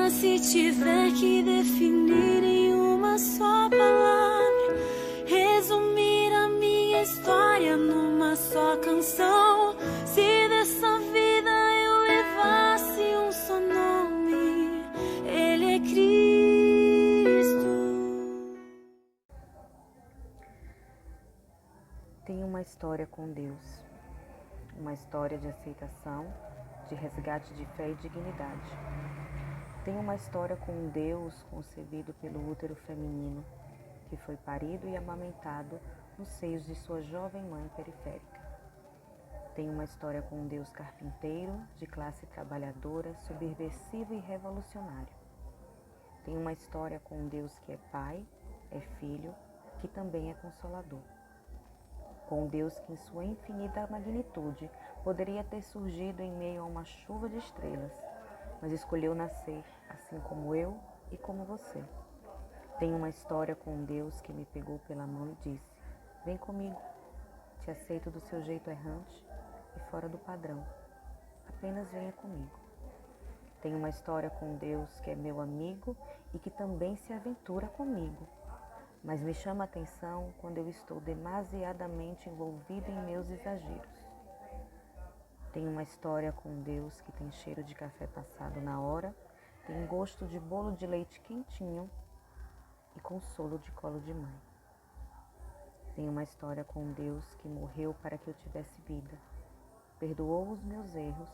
Se tiver que definir em uma só palavra, resumir a minha história numa só canção, se dessa vida eu levasse um só nome, Ele é Cristo. Tenho uma história com Deus, uma história de aceitação, de resgate de fé e dignidade. Tenho uma história com um Deus concebido pelo útero feminino, que foi parido e amamentado nos seios de sua jovem mãe periférica. Tenho uma história com um Deus carpinteiro, de classe trabalhadora, subversivo e revolucionário. Tenho uma história com um Deus que é Pai, é Filho, que também é Consolador. Com um Deus que em sua infinita magnitude poderia ter surgido em meio a uma chuva de estrelas, mas escolheu nascer, assim como eu e como você. Tenho uma história com um Deus que me pegou pela mão e disse: vem comigo, te aceito do seu jeito errante e fora do padrão. Apenas venha comigo. Tenho uma história com um Deus que é meu amigo e que também se aventura comigo, mas me chama a atenção quando eu estou demasiadamente envolvido em meus exageros. Tenho uma história com um Deus que tem cheiro de café passado na hora, tem gosto de bolo de leite quentinho e consolo de colo de mãe. Tenho uma história com um Deus que morreu para que eu tivesse vida, perdoou os meus erros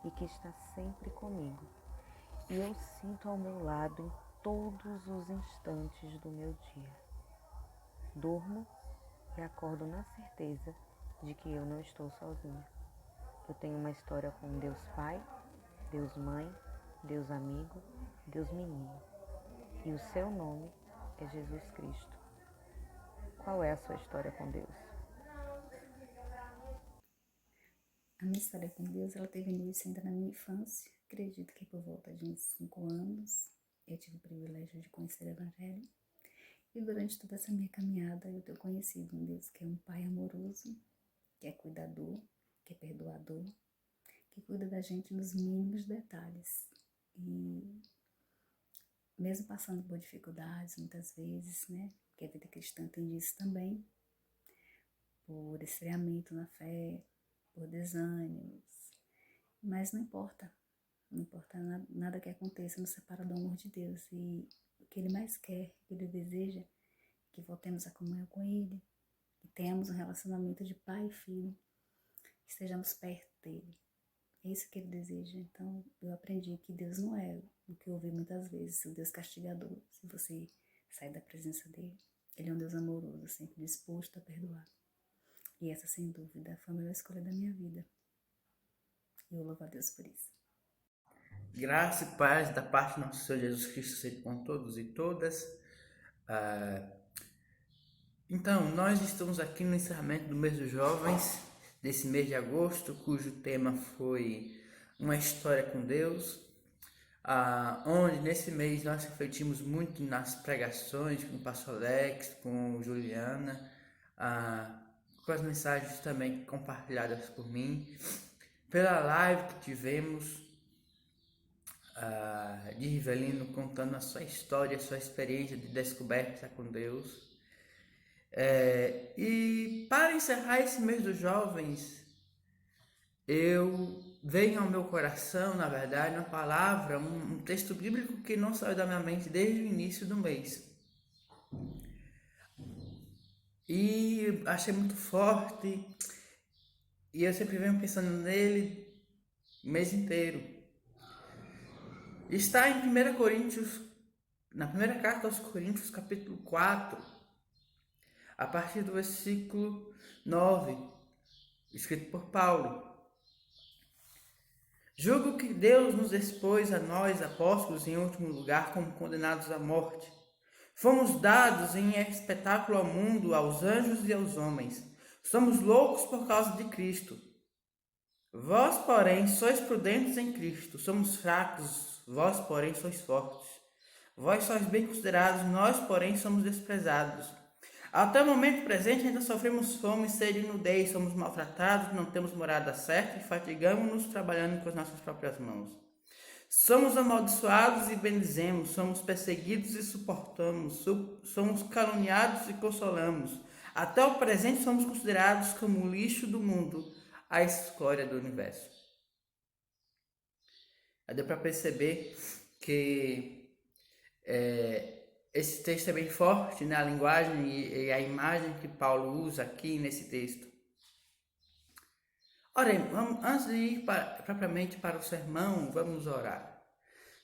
e que está sempre comigo. E eu sinto ao meu lado em todos os instantes do meu dia. Durmo e acordo na certeza de que eu não estou sozinha. Eu tenho uma história com Deus Pai, Deus Mãe, Deus Amigo, Deus Menino. E o seu nome é Jesus Cristo. Qual é a sua história com Deus? A minha história com Deus, ela teve início ainda na minha infância. Acredito que por volta de uns 5 anos eu tive o privilégio de conhecer o Evangelho. E durante toda essa minha caminhada eu tenho conhecido um Deus que é um Pai amoroso, que é cuidador, que é perdoador, que cuida da gente nos mínimos detalhes. E mesmo passando por dificuldades muitas vezes, né? Porque a vida cristã tem isso também, por esfriamento na fé, por desânimos. Mas não importa nada que aconteça, nos separa do amor de Deus. E o que Ele mais quer, o que Ele deseja, é que voltemos a comunhão com Ele, que tenhamos um relacionamento de pai e filho, que estejamos perto dEle. É isso que Ele deseja. Então, eu aprendi que Deus não é o que eu ouvi muitas vezes, o Deus castigador, se você sair da presença dEle. Ele é um Deus amoroso, sempre disposto a perdoar. E essa, sem dúvida, foi a melhor escolha da minha vida. E eu louvo a Deus por isso. Graça e paz da parte do nosso Senhor Jesus Cristo seja com todos e todas. Então, nós estamos aqui no encerramento do mês dos jovens, desse mês de agosto, cujo tema foi Uma História com Deus, onde nesse mês nós refletimos muito nas pregações com o pastor Alex, com Juliana, com as mensagens também compartilhadas por mim, pela live que tivemos de Rivelino contando a sua história, a sua experiência de descoberta com Deus. E para encerrar esse mês dos jovens, eu venho ao meu coração, na verdade, uma palavra, um texto bíblico que não saiu da minha mente desde o início do mês. E achei muito forte, e eu sempre venho pensando nele o mês inteiro. Está em 1 Coríntios, na primeira carta aos Coríntios, capítulo 4, a partir do versículo 9, escrito por Paulo. Julgo que Deus nos expôs a nós, apóstolos, em último lugar, como condenados à morte. Fomos dados em espetáculo ao mundo, aos anjos e aos homens. Somos loucos por causa de Cristo. Vós, porém, sois prudentes em Cristo. Somos fracos, vós, porém, sois fortes. Vós sois bem considerados, nós, porém, somos desprezados. Até o momento presente ainda sofremos fome, sede e nudez, somos maltratados, não temos morada certa e fatigamos-nos trabalhando com as nossas próprias mãos. Somos amaldiçoados e bendizemos, somos perseguidos e suportamos, somos caluniados e consolamos. Até o presente somos considerados como o lixo do mundo, a escória do universo. Deu para perceber que esse texto é bem forte, né? A linguagem e a imagem que Paulo usa aqui nesse texto. Oremos, antes de ir propriamente para o sermão, vamos orar.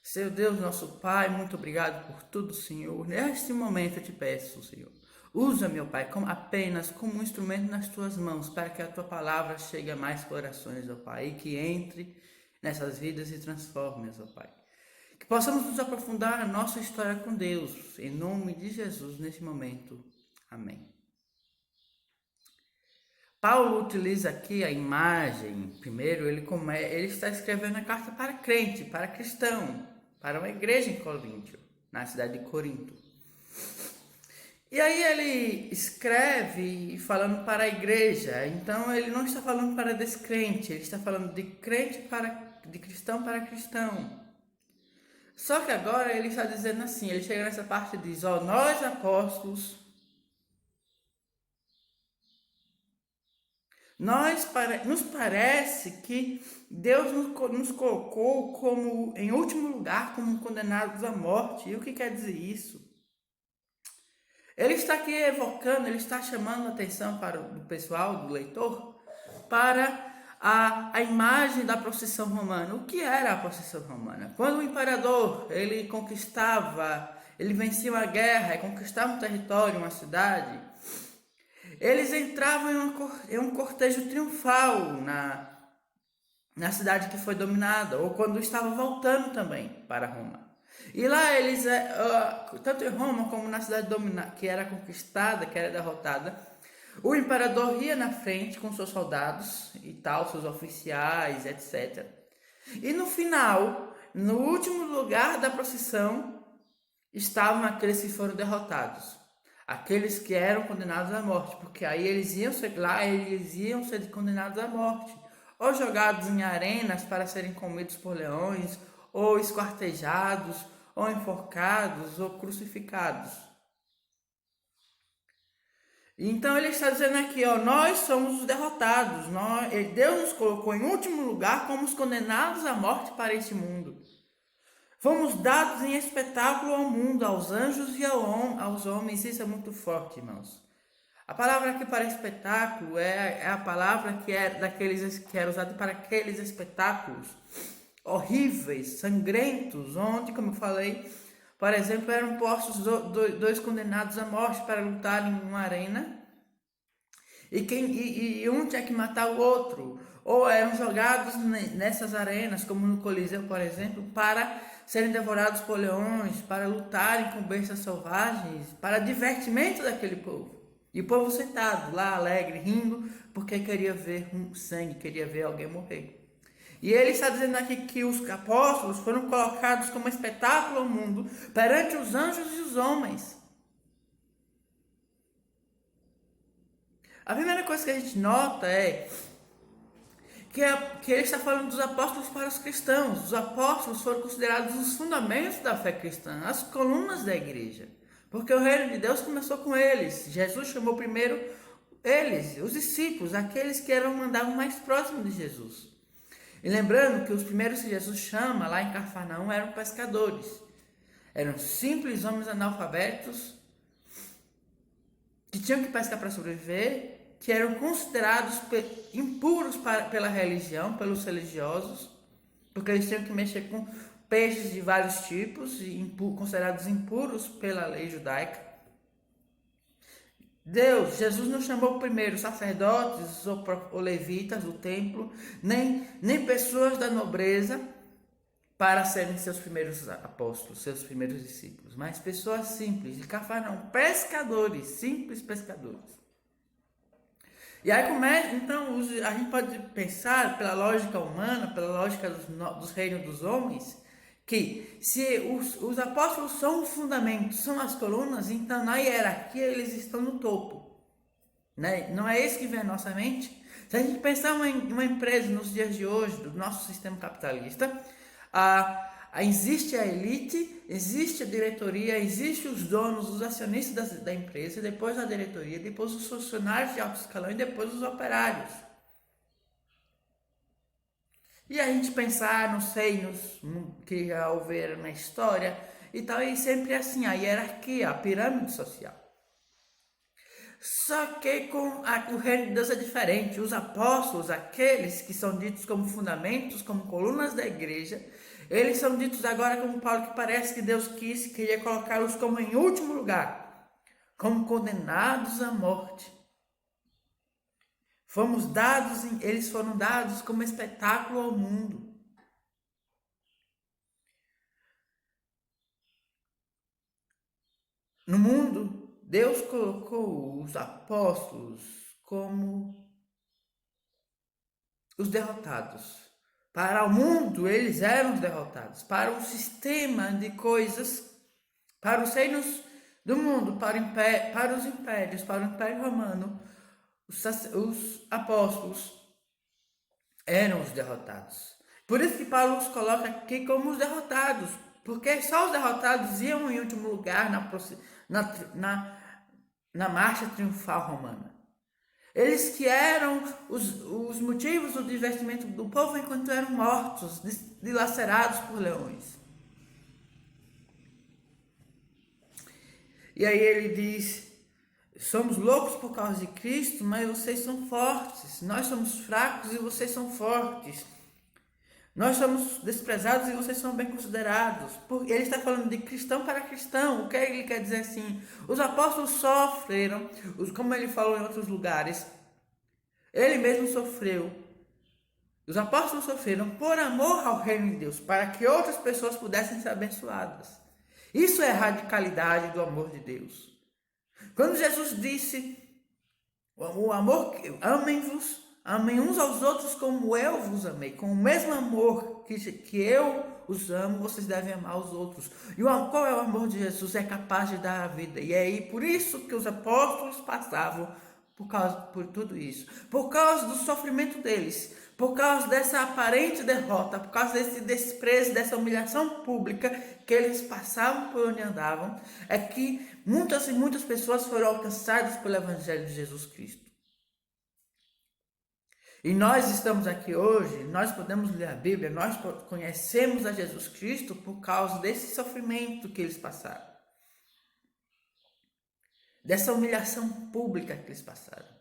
Senhor Deus, nosso Pai, muito obrigado por tudo, Senhor. Neste momento eu te peço, Senhor, usa, meu Pai, apenas como um instrumento nas tuas mãos, para que a tua palavra chegue a mais corações, ó Pai, e que entre nessas vidas e transforme, ó Pai. Que possamos nos aprofundar na nossa história com Deus, em nome de Jesus, neste momento. Amém. Paulo utiliza aqui a imagem, primeiro ele está escrevendo a carta para crente, para cristão, para uma igreja em Coríntio, na cidade de Corinto. E aí ele escreve falando para a igreja, então ele não está falando para descrente, ele está falando de cristão para cristão. Só que agora ele está dizendo assim, ele chega nessa parte e diz, nós apóstolos, nos parece que Deus nos colocou como, em último lugar, como condenados à morte. E o que quer dizer isso? Ele está aqui evocando, ele está chamando a atenção para o pessoal, do leitor, para a imagem da procissão romana. O que era a procissão romana? Quando o imperador, ele vencia uma guerra e conquistava um território, uma cidade, eles entravam em um cortejo triunfal na cidade que foi dominada, ou quando estava voltando também para Roma. E lá eles, tanto em Roma como na cidade que era conquistada, que era derrotada, o imperador ia na frente com seus soldados e tal, seus oficiais, etc. E no final, no último lugar da procissão, estavam aqueles que foram derrotados. Aqueles que eram condenados à morte, porque aí eles iam ser condenados à morte, ou jogados em arenas para serem comidos por leões, ou esquartejados, ou enforcados, ou crucificados. Então ele está dizendo aqui, nós somos os derrotados, Deus nos colocou em último lugar como os condenados à morte para este mundo. Fomos dados em espetáculo ao mundo, aos anjos e aos homens. Isso é muito forte, irmãos. A palavra aqui para espetáculo é a palavra que era usada para aqueles espetáculos horríveis, sangrentos, onde, como eu falei, por exemplo, eram postos dois condenados à morte para lutar em uma arena e um tinha que matar o outro, ou eram jogados nessas arenas, como no Coliseu, por exemplo, para serem devorados por leões, para lutarem com bestas selvagens, para divertimento daquele povo. E o povo sentado lá, alegre, rindo, porque queria ver sangue, queria ver alguém morrer. E ele está dizendo aqui que os apóstolos foram colocados como espetáculo ao mundo perante os anjos e os homens. A primeira coisa que a gente nota é que ele está falando dos apóstolos para os cristãos. Os apóstolos foram considerados os fundamentos da fé cristã, as colunas da igreja. Porque o reino de Deus começou com eles. Jesus chamou primeiro eles, os discípulos, aqueles que andavam mais próximos de Jesus. E lembrando que os primeiros que Jesus chama lá em Cafarnaum eram pescadores. Eram simples homens analfabetos que tinham que pescar para sobreviver, que eram considerados impuros pela religião, pelos religiosos, porque eles tinham que mexer com peixes de vários tipos, considerados impuros pela lei judaica. Jesus não chamou primeiro sacerdotes ou levitas do templo, nem pessoas da nobreza para serem seus primeiros apóstolos, seus primeiros discípulos, mas pessoas simples, de Cafarnaum, pescadores, simples pescadores. E aí então a gente pode pensar pela lógica humana, pela lógica dos reinos dos homens, que se os apóstolos são o fundamento, são as colunas, então na hierarquia eles estão no topo, né? Não é isso que vem à nossa mente? Se a gente pensar em uma empresa nos dias de hoje, do nosso sistema capitalista, existe a elite, existe a diretoria, existe os donos, os acionistas da empresa, depois a diretoria, depois os funcionários de alto escalão e depois os operários. E a gente pensar, não sei, que já houveram na história e tal, e sempre assim, a hierarquia, a pirâmide social. Só que com o reino de Deus é diferente. Os apóstolos, aqueles que são ditos como fundamentos, como colunas da igreja, eles são ditos agora como Paulo, que parece que Deus queria colocá-los como em último lugar, como condenados à morte. Eles foram dados como espetáculo ao mundo. No mundo, Deus colocou os apóstolos como os derrotados. Para o mundo, eles eram os derrotados. Para o sistema de coisas, para os reinos do mundo, para os impérios, para o Império Romano, os apóstolos eram os derrotados. Por isso que Paulo os coloca aqui como os derrotados, porque só os derrotados iam em último lugar na marcha triunfal romana. Eles que eram os motivos do divertimento do povo enquanto eram mortos, dilacerados por leões. E aí ele diz: somos loucos por causa de Cristo, mas vocês são fortes. Nós somos fracos e vocês são fortes. Nós somos desprezados e vocês são bem considerados. Ele está falando de cristão para cristão. O que ele quer dizer assim? Os apóstolos sofreram, como ele falou em outros lugares. Ele mesmo sofreu. Os apóstolos sofreram por amor ao reino de Deus, para que outras pessoas pudessem ser abençoadas. Isso é a radicalidade do amor de Deus. Quando Jesus disse, o amor, amem uns aos outros como eu vos amei, com o mesmo amor que eu os amo, vocês devem amar os outros. E qual é o amor de Jesus? É capaz de dar a vida. E é aí por isso que os apóstolos passavam por tudo isso. Por causa do sofrimento deles, por causa dessa aparente derrota, por causa desse desprezo, dessa humilhação pública que eles passavam por onde andavam, é que muitas e muitas pessoas foram alcançadas pelo Evangelho de Jesus Cristo. E nós estamos aqui hoje, nós podemos ler a Bíblia, nós conhecemos a Jesus Cristo por causa desse sofrimento que eles passaram. Dessa humilhação pública que eles passaram.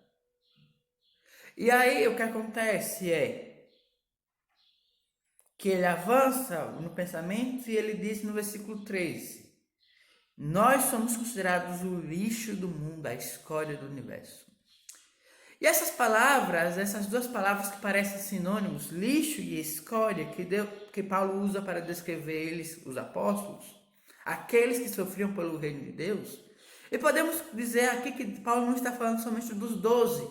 E aí o que acontece é que ele avança no pensamento e ele diz no versículo 13: nós somos considerados o lixo do mundo, a escória do universo. E essas palavras, essas duas palavras que parecem sinônimos, lixo e escória, que Paulo usa para descrever eles, os apóstolos, aqueles que sofriam pelo reino de Deus. E podemos dizer aqui que Paulo não está falando somente dos 12.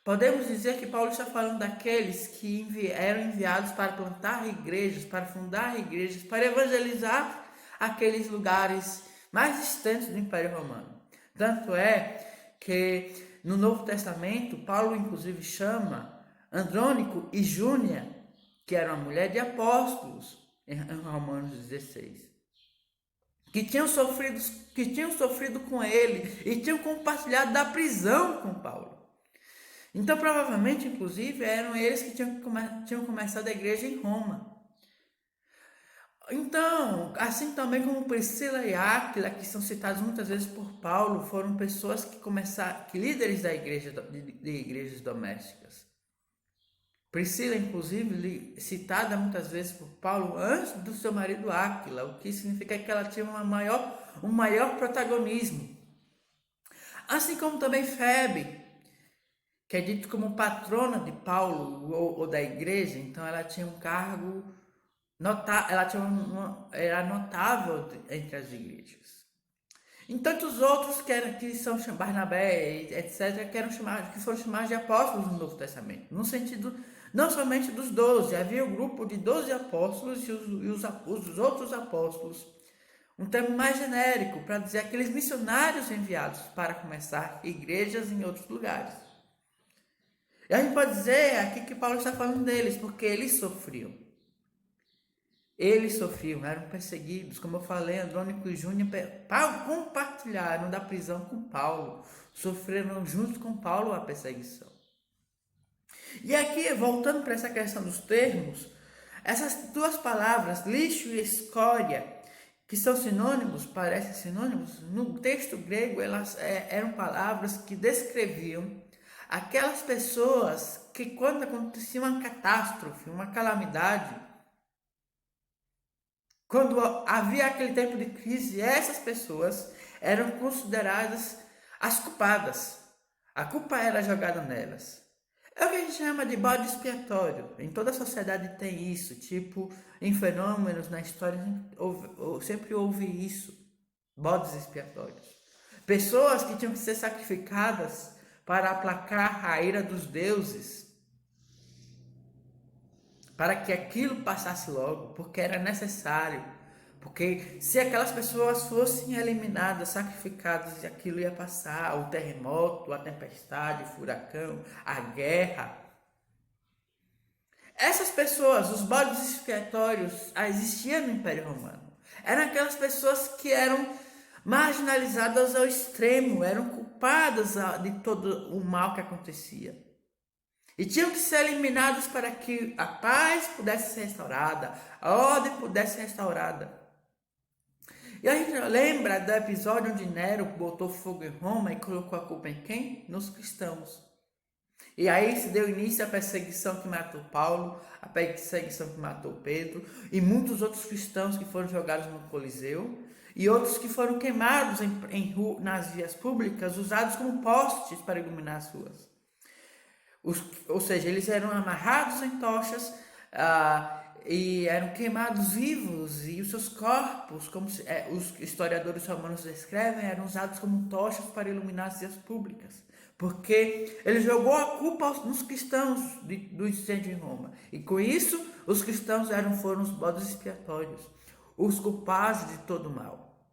Podemos dizer que Paulo está falando daqueles que eram enviados para plantar igrejas, para fundar igrejas, para evangelizar aqueles lugares mais distantes do Império Romano. Tanto é que no Novo Testamento, Paulo inclusive chama Andrônico e Júnia, que era uma mulher de apóstolos, em Romanos 16. Que tinham sofrido com ele e tinham compartilhado da prisão com Paulo. Então, provavelmente, inclusive, eram eles que tinham começado a igreja em Roma. Então, assim também como Priscila e Áquila, que são citados muitas vezes por Paulo, foram pessoas que líderes da igreja, de igrejas domésticas. Priscila, inclusive, citada muitas vezes por Paulo antes do seu marido Áquila, o que significa que ela tinha um maior protagonismo. Assim como também Febe, que é dito como patrona de Paulo ou da igreja, então ela tinha um cargo era notável entre as igrejas. Entanto, os outros que são Barnabé, etc., que foram chamados de apóstolos no Novo Testamento, no sentido não somente dos 12, havia um grupo de 12 apóstolos e os outros apóstolos, um termo mais genérico para dizer aqueles missionários enviados para começar igrejas em outros lugares. E a gente pode dizer aqui que Paulo está falando deles, porque eles sofriam. Eles sofriam, eram perseguidos. Como eu falei, Andrônico e Júnior compartilharam da prisão com Paulo. Sofreram junto com Paulo a perseguição. E aqui, voltando para essa questão dos termos, essas duas palavras, lixo e escória, que são sinônimos, parecem sinônimos, no texto grego elas eram palavras que descreviam aquelas pessoas que, quando acontecia uma catástrofe, uma calamidade, quando havia aquele tempo de crise, essas pessoas eram consideradas as culpadas. A culpa era jogada nelas. É o que a gente chama de bode expiatório. Em toda a sociedade tem isso, tipo, em fenômenos na história sempre houve isso, bodes expiatórios. Pessoas que tinham que ser sacrificadas para aplacar a ira dos deuses, para que aquilo passasse logo, porque era necessário. Porque se aquelas pessoas fossem eliminadas, sacrificadas, aquilo ia passar, o terremoto, a tempestade, o furacão, a guerra. Essas pessoas, os bodes expiatórios, existiam no Império Romano. Eram aquelas pessoas que eram marginalizadas ao extremo, eram culpadas de todo o mal que acontecia. E tinham que ser eliminados para que a paz pudesse ser restaurada, a ordem pudesse ser restaurada. E a gente lembra do episódio onde Nero botou fogo em Roma e colocou a culpa em quem? Nos cristãos. E aí se deu início à perseguição que matou Paulo, a perseguição que matou Pedro e muitos outros cristãos que foram jogados no Coliseu e outros que foram queimados nas vias públicas, usados como postes para iluminar as ruas. Ou seja, eles eram amarrados em tochas e eram queimados vivos, e os seus corpos, como os historiadores romanos descrevem, eram usados como tochas para iluminar as vias públicas, porque ele jogou a culpa nos cristãos do incêndio em Roma, e com isso os cristãos foram os bodes expiatórios, os culpados de todo o mal.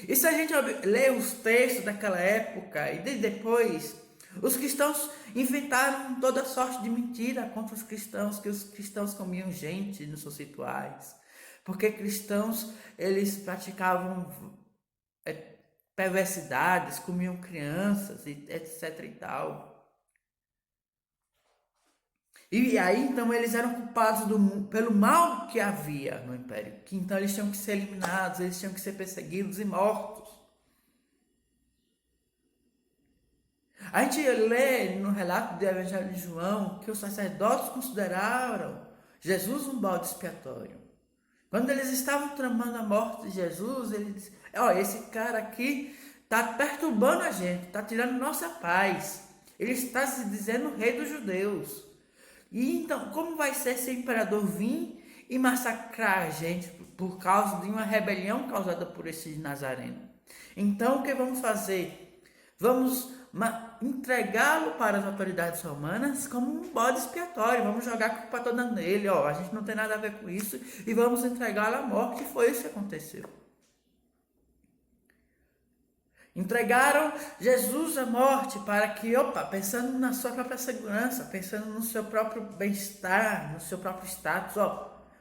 E se a gente lê os textos daquela época e depois, os cristãos inventaram toda sorte de mentira contra os cristãos, que os cristãos comiam gente nos seus rituais, porque cristãos, eles praticavam perversidades, comiam crianças, etc e tal. E aí, então, eles eram culpados pelo mal que havia no Império, que então eles tinham que ser eliminados, eles tinham que ser perseguidos e mortos. A gente lê no relato do Evangelho de João que os sacerdotes consideraram Jesus um bode expiatório. Quando eles estavam tramando a morte de Jesus, eles disseram: esse cara aqui está perturbando a gente, está tirando nossa paz. Ele está se dizendo rei dos judeus. E então, como vai ser se o imperador vir e massacrar a gente por causa de uma rebelião causada por esse nazareno? Então, o que vamos fazer? Vamos entregá-lo para as autoridades romanas como um bode expiatório. Vamos jogar a culpa toda nele. A gente não tem nada a ver com isso e vamos entregá-lo à morte. E foi isso que aconteceu. Entregaram Jesus à morte para que, pensando na sua própria segurança, pensando no seu próprio bem-estar, no seu próprio status,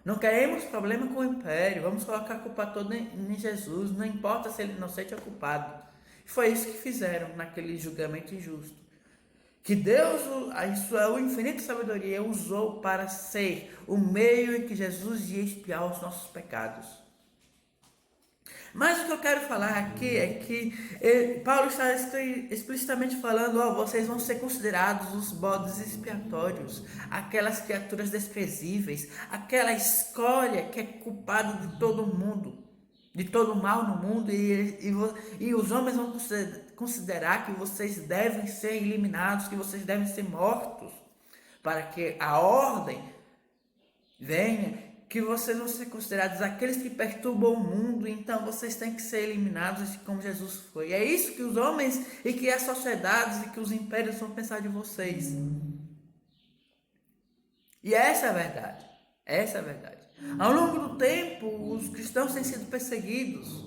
não queremos problema com o império, vamos colocar a culpa toda em Jesus, não importa se ele é inocente ou culpado. Foi isso que fizeram naquele julgamento injusto, que Deus, em sua infinita sabedoria, usou para ser o meio em que Jesus ia expiar os nossos pecados. Mas o que eu quero falar aqui é que Paulo está explicitamente falando: vocês vão ser considerados os bodes expiatórios, aquelas criaturas desprezíveis, aquela escória que é culpada de todo mundo, de todo mal no mundo, e os homens vão considerar que vocês devem ser eliminados, que vocês devem ser mortos, para que a ordem venha, que vocês vão ser considerados aqueles que perturbam o mundo, então vocês têm que ser eliminados como Jesus foi. É isso que os homens e que as sociedades e que os impérios vão pensar de vocês. E essa é a verdade. Essa é a verdade. Ao longo do tempo, os cristãos têm sido perseguidos.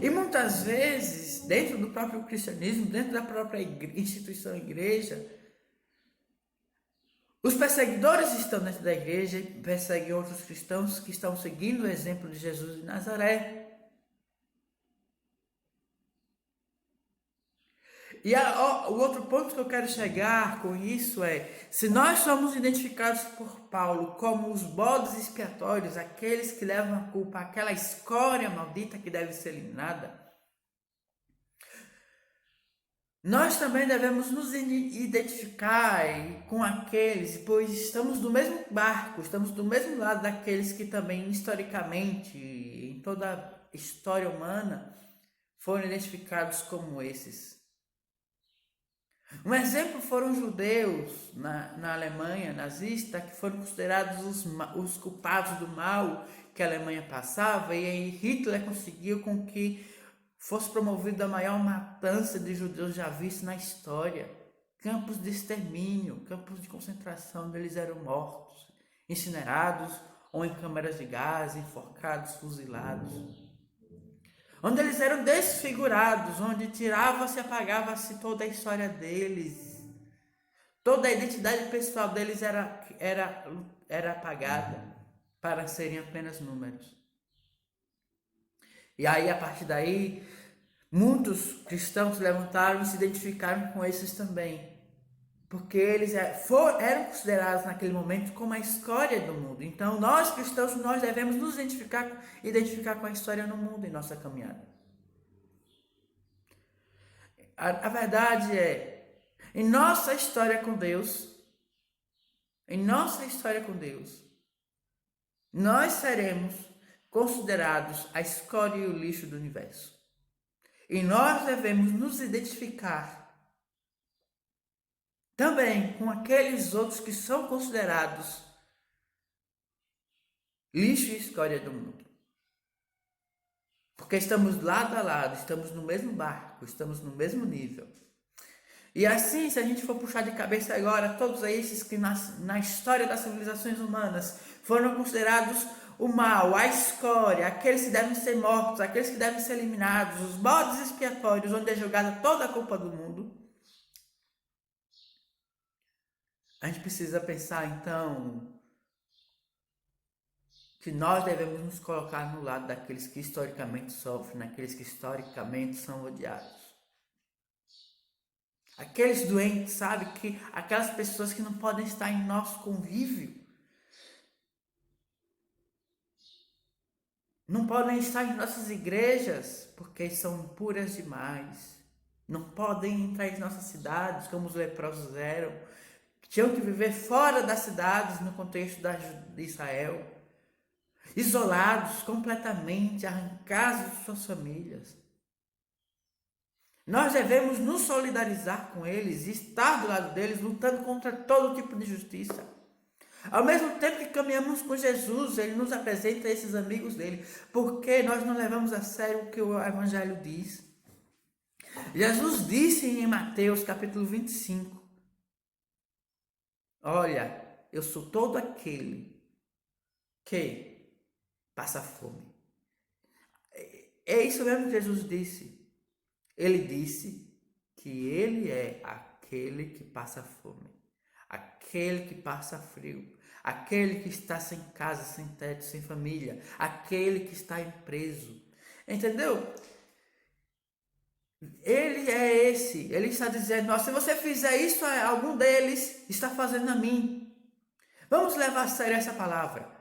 E muitas vezes, dentro do próprio cristianismo, dentro da própria instituição igreja, Os perseguidores estão dentro da igreja e perseguem outros cristãos que estão seguindo o exemplo de Jesus de Nazaré. E o outro ponto que eu quero chegar com isso é, se nós somos identificados por Paulo como os bodes expiatórios, aqueles que levam a culpa, aquela escória maldita que deve ser eliminada, nós também devemos nos identificar com aqueles, pois estamos no mesmo barco, estamos do mesmo lado daqueles que também, historicamente, em toda a história humana, foram identificados como esses. Um exemplo foram os judeus na Alemanha nazista, que foram considerados os culpados do mal que a Alemanha passava, e aí Hitler conseguiu com que fosse promovida a maior matança de judeus já vista na história. Campos de extermínio, campos de concentração, onde eles eram mortos, incinerados ou em câmaras de gás, enforcados, fuzilados. Onde eles eram desfigurados, onde tirava-se e apagava-se toda a história deles. Toda a identidade pessoal deles era apagada para serem apenas números. E aí, a partir daí, muitos cristãos se levantaram e se identificaram com esses também. Porque eles eram considerados naquele momento como a escória do mundo. Então, nós cristãos, nós devemos nos identificar com a história no mundo em nossa caminhada. A verdade é, em nossa história com Deus, nós seremos considerados a escória e o lixo do universo. E nós devemos nos identificar também com aqueles outros que são considerados lixo e escória do mundo. Porque estamos lado a lado, estamos no mesmo barco, estamos no mesmo nível. E assim, se a gente for puxar de cabeça agora, todos esses que na história das civilizações humanas foram considerados o mal, a escória, aqueles que devem ser mortos, aqueles que devem ser eliminados, os bodes expiatórios, onde é jogada toda a culpa do mundo, a gente precisa pensar, então, que nós devemos nos colocar no lado daqueles que historicamente sofrem, daqueles que historicamente são odiados. Aqueles doentes, sabe? Aquelas pessoas que não podem estar em nosso convívio. Não podem estar em nossas igrejas, porque são impuras demais. Não podem entrar em nossas cidades, como os leprosos eram. Tinham que viver fora das cidades, no contexto de Israel. Isolados completamente, arrancados de suas famílias. Nós devemos nos solidarizar com eles e estar do lado deles, lutando contra todo tipo de injustiça. Ao mesmo tempo que caminhamos com Jesus, Ele nos apresenta esses amigos dele, porque nós não levamos a sério o que o Evangelho diz. Jesus disse em Mateus capítulo 25, olha, eu sou todo aquele que passa fome. É isso mesmo que Jesus disse. Ele disse que Ele é aquele que passa fome, aquele que passa frio, aquele que está sem casa, sem teto, sem família, aquele que está preso. Entendeu? Ele é esse. Ele está dizendo, se você fizer isso, algum deles está fazendo a mim. Vamos levar a sério essa palavra.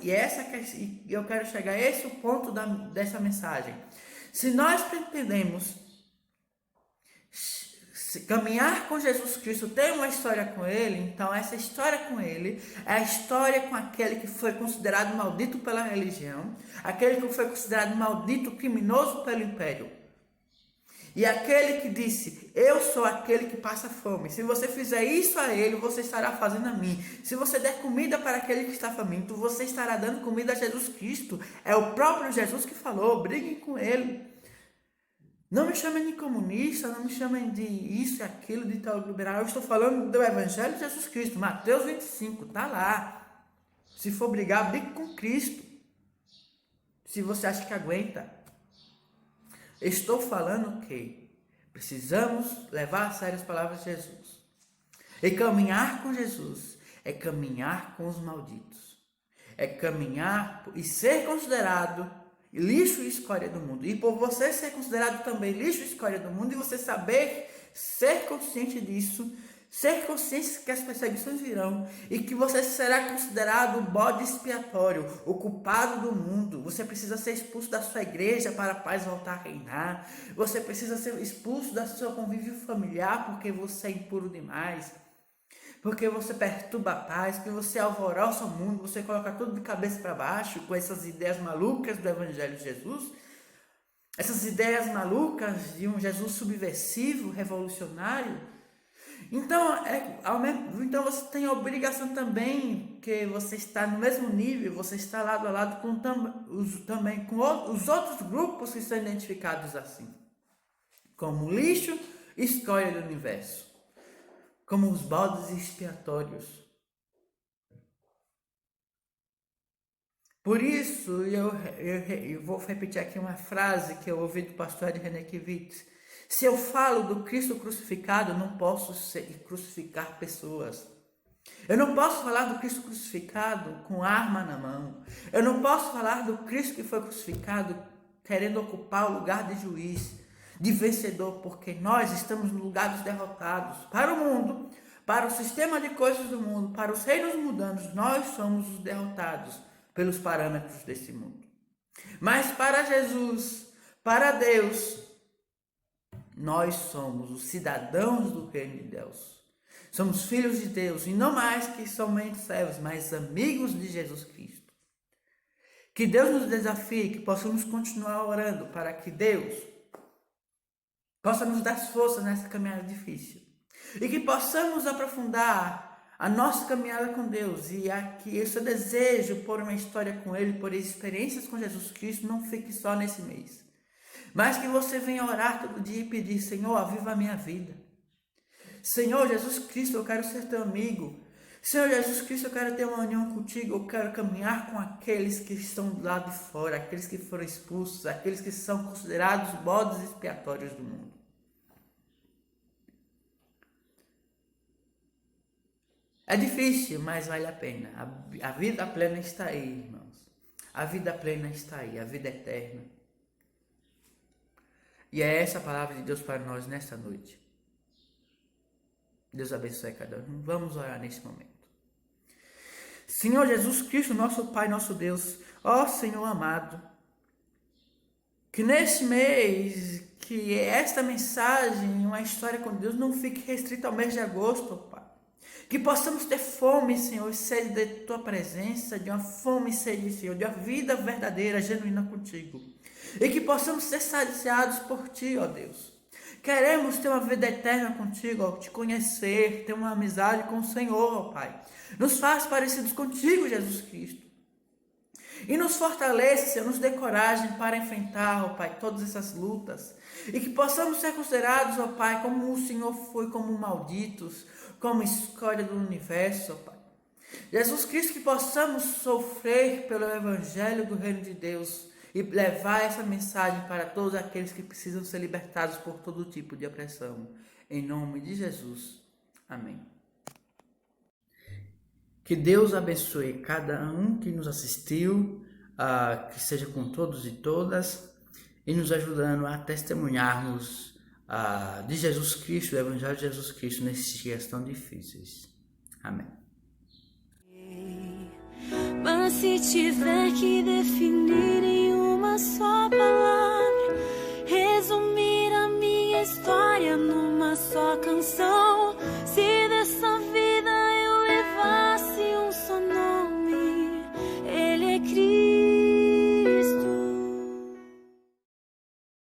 E eu quero chegar a esse o ponto dessa mensagem. Se nós pretendemos caminhar com Jesus Cristo, ter uma história com Ele, então essa história com Ele é a história com aquele que foi considerado maldito pela religião, aquele que foi considerado maldito, criminoso pelo império. E aquele que disse, eu sou aquele que passa fome. Se você fizer isso a ele, você estará fazendo a mim. Se você der comida para aquele que está faminto, você estará dando comida a Jesus Cristo. É o próprio Jesus que falou, briguem com ele. Não me chamem de comunista, não me chamem de isso e aquilo, de tal liberal. Eu estou falando do Evangelho de Jesus Cristo. Mateus 25, está lá. Se for brigar, brigue com Cristo. Se você acha que aguenta. Estou falando que precisamos levar a sério as palavras de Jesus. E caminhar com Jesus é caminhar com os malditos. É caminhar e ser considerado lixo e escória do mundo. E por você ser considerado também lixo e escória do mundo, e você saber ser consciente disso, ser consciente que as perseguições virão e que você será considerado o bode expiatório, o culpado do mundo. Você precisa ser expulso da sua igreja para a paz voltar a reinar. Você precisa ser expulso do seu convívio familiar porque você é impuro demais. Porque você perturba a paz, porque você alvoroça o mundo, você coloca tudo de cabeça para baixo com essas ideias malucas do Evangelho de Jesus. Essas ideias malucas de um Jesus subversivo, revolucionário. Então você tem a obrigação também, que você está no mesmo nível, você está lado a lado com os outros grupos que estão identificados assim. Como lixo e escória do universo. Como os bodes expiatórios. Por isso, eu vou repetir aqui uma frase que eu ouvi do pastor Ed René Kivitz. Se eu falo do Cristo crucificado, não posso crucificar pessoas. Eu não posso falar do Cristo crucificado com arma na mão. Eu não posso falar do Cristo que foi crucificado querendo ocupar o lugar de juiz, de vencedor, porque nós estamos no lugar dos derrotados. Para o mundo, para o sistema de coisas do mundo, para os reinos mundanos, nós somos os derrotados pelos parâmetros desse mundo. Mas para Jesus, para Deus, nós somos os cidadãos do reino de Deus. Somos filhos de Deus e não mais que somente servos, mas amigos de Jesus Cristo. Que Deus nos desafie, que possamos continuar orando para que Deus possa nos dar força nessa caminhada difícil. E que possamos aprofundar a nossa caminhada com Deus. E que esse desejo por uma história com Ele, por experiências com Jesus Cristo, não fique só nesse mês. Mas que você venha orar todo dia e pedir: Senhor, aviva a minha vida. Senhor Jesus Cristo, eu quero ser teu amigo. Senhor Jesus Cristo, eu quero ter uma união contigo. Eu quero caminhar com aqueles que estão do lado de fora, aqueles que foram expulsos, aqueles que são considerados bodes expiatórios do mundo. É difícil, mas vale a pena. A vida plena está aí, irmãos. A vida plena está aí, a vida eterna. E é essa a palavra de Deus para nós nesta noite. Deus abençoe cada um. Vamos orar neste momento. Senhor Jesus Cristo, nosso Pai, nosso Deus, ó Senhor amado, que neste mês, que esta mensagem, uma história com Deus, não fique restrita ao mês de agosto, ó Pai. Que possamos ter fome, Senhor, e sede de Tua presença, de uma fome e sede, Senhor, de uma vida verdadeira, genuína contigo. E que possamos ser saciados por Ti, ó Deus. Queremos ter uma vida eterna contigo, ó, te conhecer, ter uma amizade com o Senhor, ó Pai. Nos faz parecidos contigo, Jesus Cristo. E nos fortaleça, Senhor, nos dê coragem para enfrentar, ó Pai, todas essas lutas. E que possamos ser considerados, ó Pai, como o Senhor foi, como malditos, como escória do universo, ó Pai. Jesus Cristo, que possamos sofrer pelo Evangelho do Reino de Deus e levar essa mensagem para todos aqueles que precisam ser libertados por todo tipo de opressão. Em nome de Jesus. Amém. Que Deus abençoe cada um que nos assistiu, que seja com todos e todas, e nos ajudando a testemunharmos de Jesus Cristo, o Evangelho de Jesus Cristo, nesses dias tão difíceis. Amém. Mas se tiver que definir em uma só palavra, resumir a minha história numa só canção,